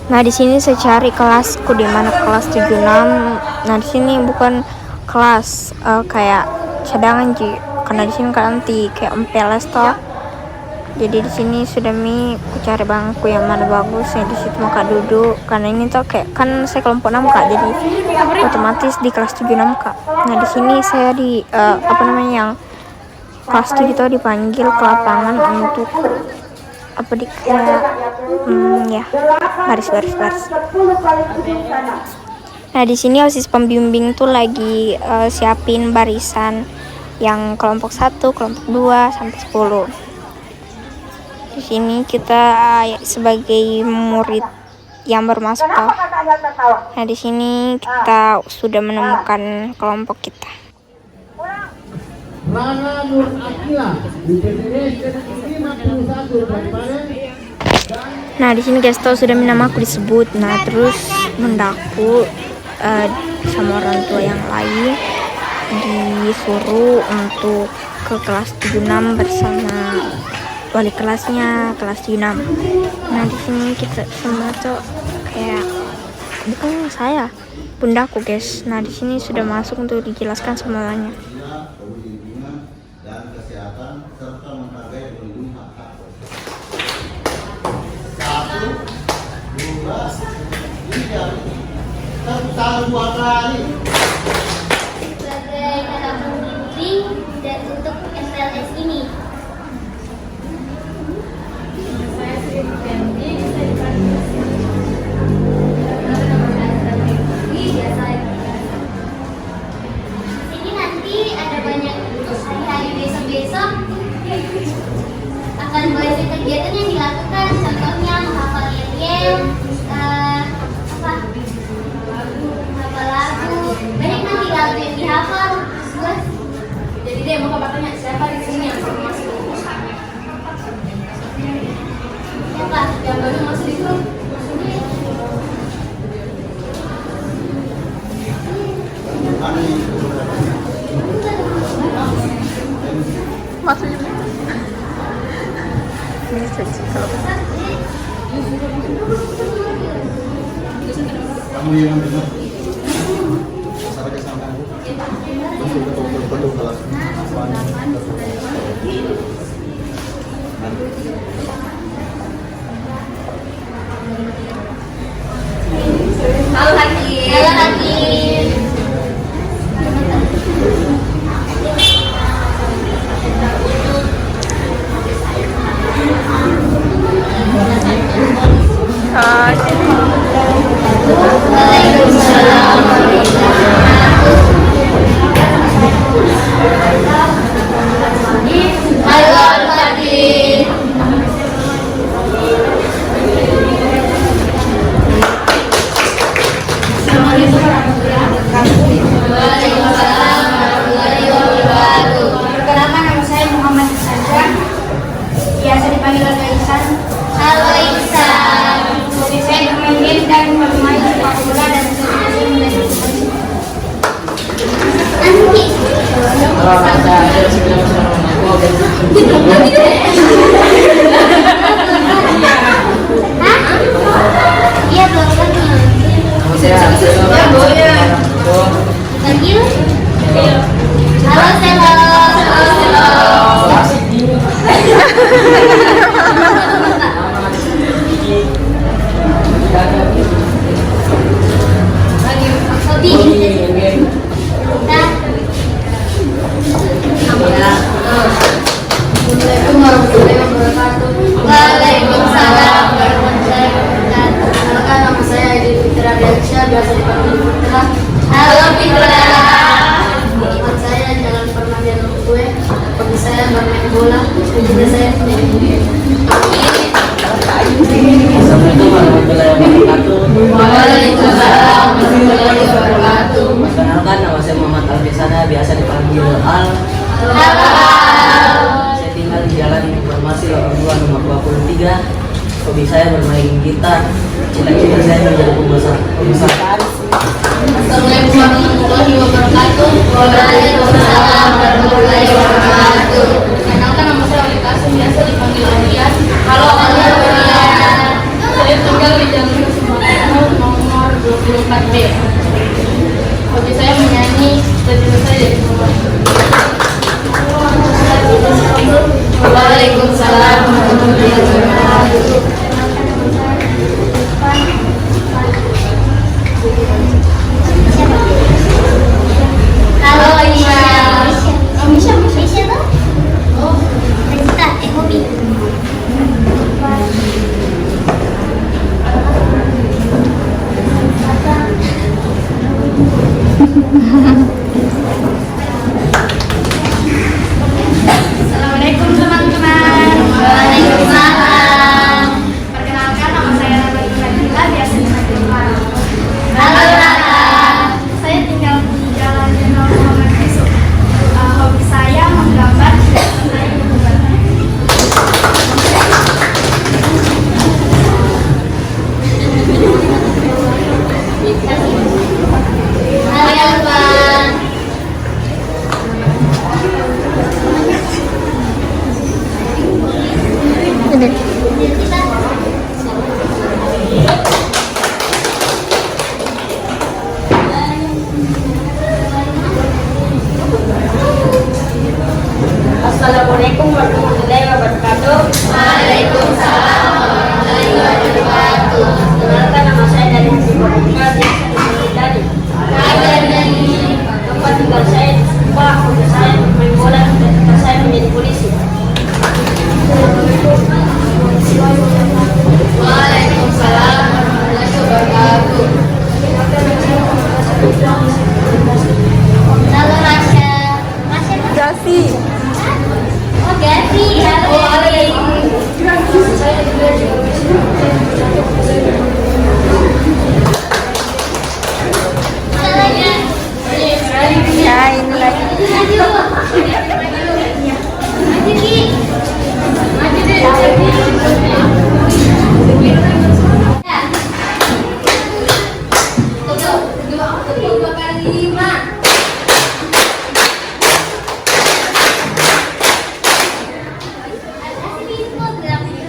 Nah, di sini saya cari kelasku di mana kelas 76. Nah, di sini bukan kelas kayak cadangan karena di sini kan nanti kayak MPLS toh. Jadi di sini sudah ku cari bangku yang mana bagus ya, di situ maka duduk karena ini tuh kayak kan saya kelompok 6 Kak, jadi otomatis di kelas 76 Kak. Nah, di sini saya di yang kelas 7 itu dipanggil ke lapangan untuk baris. Nah, di sini OSIS pembimbing tuh lagi siapin barisan yang kelompok 1, kelompok 2 sampai 10. Di sini kita sebagai murid yang baru masuk toh. Nah, di sini kita sudah menemukan kelompok kita. Rana Nur Akila di PTS 51 Kabupaten. Nah, di sini guys tau sudah namaku disebut. Nah, terus mendaku sama orang tua yang lain disuruh untuk ke kelas 76 bersama wali kelasnya kelas 76. Nah, di sini kita semua tuh kayak bukan saya, bundaku guys. Nah, di sini sudah masuk untuk dijelaskan semuanya. Dan kesehatan serta menghargai melindungi hak-hak. 1, 2, 3. Satu dua kali. Sebagai kata pembimbing dan untuk SLS ini. Saya Sri Fendi, saya dipanggil ini nanti ada banyak hari-hari besok akan banyak kegiatan yang dilakukan, contohnya menghafal yel, menghafal lagu, banyak nanti lagu yang dihafal. Jadi dia mau katanya siapa di sini yang baru masuk? Siapa yang baru masuk di grup? Maksudnya Kamu yang benar. Sampai ke sana. Masuk ke betul kelas. Halo Hakim. Halo Hakim. Perkenalkan, nama saya Muhammad Sandra, biasa dipanggil Ihsan. Halo Ihsan. Hobi saya bermain game dan bermain sepak bola dan saya menjadi Nanti. Iya, belum lagi. Panggil. Halo Selo. Hobi. Assalamualaikum warahmatullahi wabarakatuh. Waalaikumsalam warahmatullahi wabarakatuh. Perkenalkan, nama saya Edi Fitra Diansyah, biasa dipanggil Fitra. Halo Fitra. Teman saya jangan pernah dianggap kue. Hobi saya bermain bola. Juga saya menjadi game. Assalamualaikum warahmatullahi wabarakatuh. Waalaikumsalam warahmatullahi wabarakatuh. Perkenalkan, nama saya Muhammad Alfisana, biasa dipanggil Al. Halo. Saya tinggal di Jalan Informasi Lorong 2 nomor 23. Hobi saya bermain gitar. Cita-cita saya menjadi pembesar. Assalamualaikum warahmatullahi wabarakatuh. Waalaikumsalam warahmatullahi wabarakatuh. Perkenalkan, nama saya Oli Kasum, biasa dipanggil Alias. Ini. Kita Assalamualaikum warahmatullahi wabarakatuh. Waalaikumsalam warahmatullahi wabarakatuh. Perkenalkan, nama saya dari Sibolga, desa Dari. Kabar dari Tempat tinggal saya di sekolah, hobi saya main bola, dan cita saya menjadi polisi. Waalaikumsalam warahmatullahi wabarakatuh. Halo Rasya. Rasya mana? Gasi. Oh Gavi. Halo Gavi. Kita lagi. Ya ini lagi. Maju. Maju Ki. Maju deh. Ya. Dua kali 5.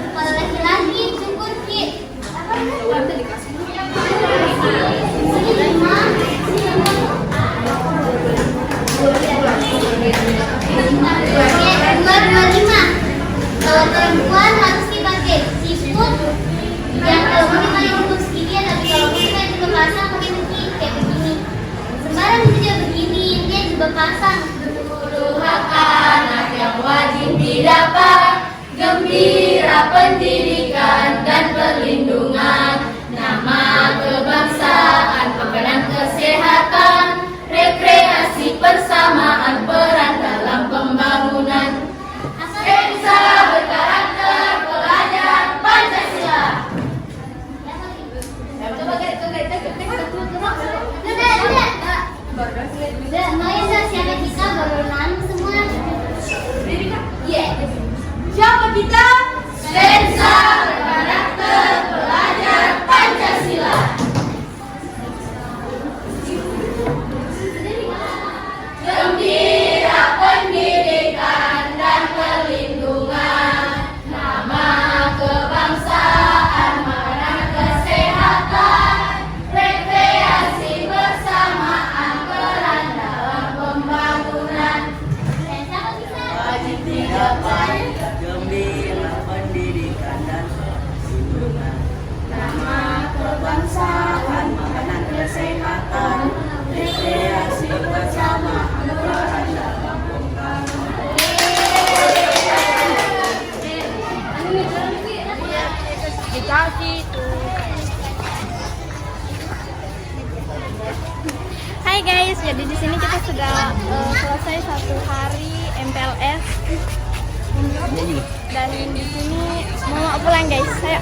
Kalau laki-laki cukur Ki. Kalau perempuan harus dipakai siput. Yang kalau mau dipakai untuk segini, tapi kalau mau dipakai juga pasang pakai begini kayak begini. Sembarang bisa juga begini, dia juga pasang. 10 hak anak yang wajib didapat, gembira pendidikan dan perlindungan, nama kebangsaan, makanan kesehatan, rekreasi persamaan, peran dalam pembangunan. Bangsa berkarakter pelajar Pancasila. Udah, Maisa siapa kita baru nanu semua. Iya. Siapa kita? Lensa berkarakter pelajar Pancasila. Gembira pendidikan dan perlindungan, nama kebangsaan, makanan kesehatan, rekreasi bersamaan, peran dalam pembangunan. Wajib didapat gembira pendidikan dan perlindungan, nama kebangsaan, makanan kesehatan, rekreasi bersamaan, peran dalam pembangunan. Hai guys, jadi di sini kita sudah selesai 1 hari MPLS dan di sini mau pulang guys. Saya